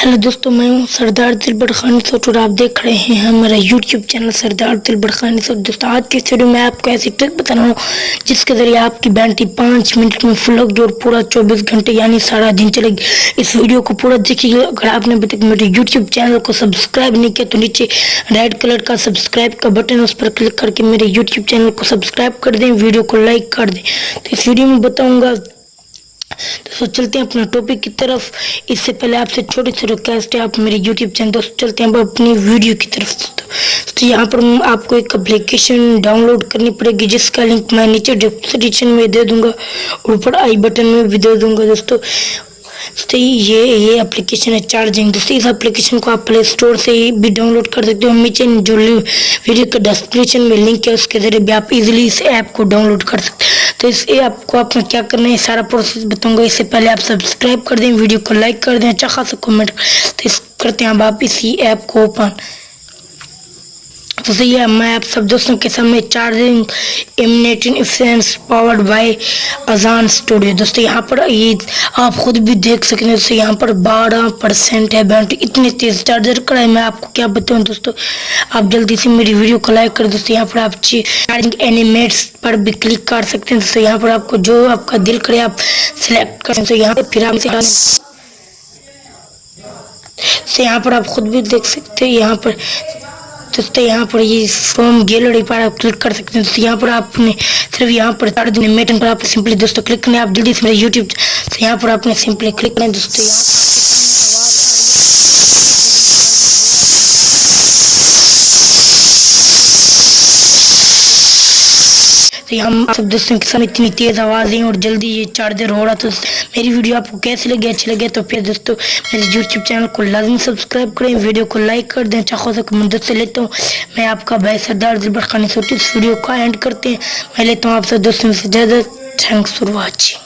Hello दोस्तों, मैं हूं सरदार दिलबर खान सोट और आप देख रहे हैं हमारा यूट्यूब चैनल सरदार दिलबर खान सोट। दोस्तों, आज के वीडियो में आपको ऐसी ट्रिक बता रहा हूँ जिसके जरिए आपकी बैटरी 5 मिनट में फुल होगी और पूरा 24 घंटे यानी सारा दिन चलेगी। इस वीडियो को पूरा देखिए। अगर आपने अभी तक मेरे यूट्यूब चैनल को सब्सक्राइब नहीं किया तो नीचे रेड कलर का सब्सक्राइब का बटन है, उस पर क्लिक करके मेरे यूट्यूब चैनल को सब्सक्राइब कर दें, वीडियो को लाइक कर दें। तो इस वीडियो में बताऊँगा। दोस्तों चलते हैं अपना टॉपिक की तरफ। इससे पहले आपसे छोटे से रिक्वेस्ट है, आप मेरे यूट्यूब चैनल दोस्तों चलते हैं अब अपनी वीडियो की तरफ। तो यहाँ पर आपको एक एप्लीकेशन डाउनलोड करनी पड़ेगी जिसका लिंक मैं नीचे डिस्क्रिप्शन में दे दूंगा और ऊपर आई बटन में भी दे दूंगा दोस्तों। तो ये एप्लीकेशन है चार्जिंग। दोस्तों इस एप्लीकेशन को आप प्ले स्टोर से भी डाउनलोड कर सकते हो। नीचे जो वीडियो के डिस्क्रिप्शन में लिंक है उसके जरिए भी आप इजीली इस ऐप को डाउनलोड कर सकते हो। तो इस ऐप को आपने क्या करना है सारा प्रोसेस बताऊंगा। इससे पहले आप सब्सक्राइब कर दें, वीडियो को लाइक कर दें, अच्छा खासा कमेंट। तो इस करते हैं अब आप इसी ऐप को ओपन। तो सही है, मैं आप सब दोस्तों के सामने चार्जिंग इमिनेटिंग इफेंस पावर्ड बाय अजान स्टूडियो। दोस्तों यहाँ पर ये आप खुद भी देख सकते हैं। दोस्तों यहाँ पर 12% है बैटरी, इतनी तेज चार्जर का है। मैं आपको क्या बताऊँ दोस्तों, आप जल्दी से मेरी वीडियो को लाइक कर। दोस्तों यहाँ पर आप चार्जिंग एनिमेट्स पर भी क्लिक कर सकते हैं। दोस्तों यहाँ पर आपको जो आपका दिल करे आप सिलेक्ट कर सकते हैं। यहाँ पर फिर यहाँ पर आप खुद भी देख सकते हैं। यहाँ पर दोस्तों यहाँ पर ये फ्रॉम गैलरी पर आप क्लिक कर सकते हैं। दोस्तों यहाँ पर आपने सिर्फ यहाँ पर चार्जिंग मेटन पर आप सिंपली दोस्तों क्लिक करना है। आप जल्दी से मेरे यूट्यूब से यहाँ पर आपने सिंपली क्लिक करना है। दोस्तों तो हम सब दोस्तों के सामने इतनी तेज आवाज़ें और जल्दी ये चार्जर हो रहा। तो मेरी वीडियो आपको कैसी लगी, अच्छी लगे तो फिर दोस्तों मेरे यूट्यूब चैनल को लाजमी सब्सक्राइब करें, वीडियो को लाइक कर दें। अच्छा खासा मदद से लेता हूँ मैं आपका भाई सरदार दिलबर खान सोट। इस वीडियो का एंड करते हैं। मैं लेता हूँ आप सब दोस्तों से ज़्यादा। Thanks for watching.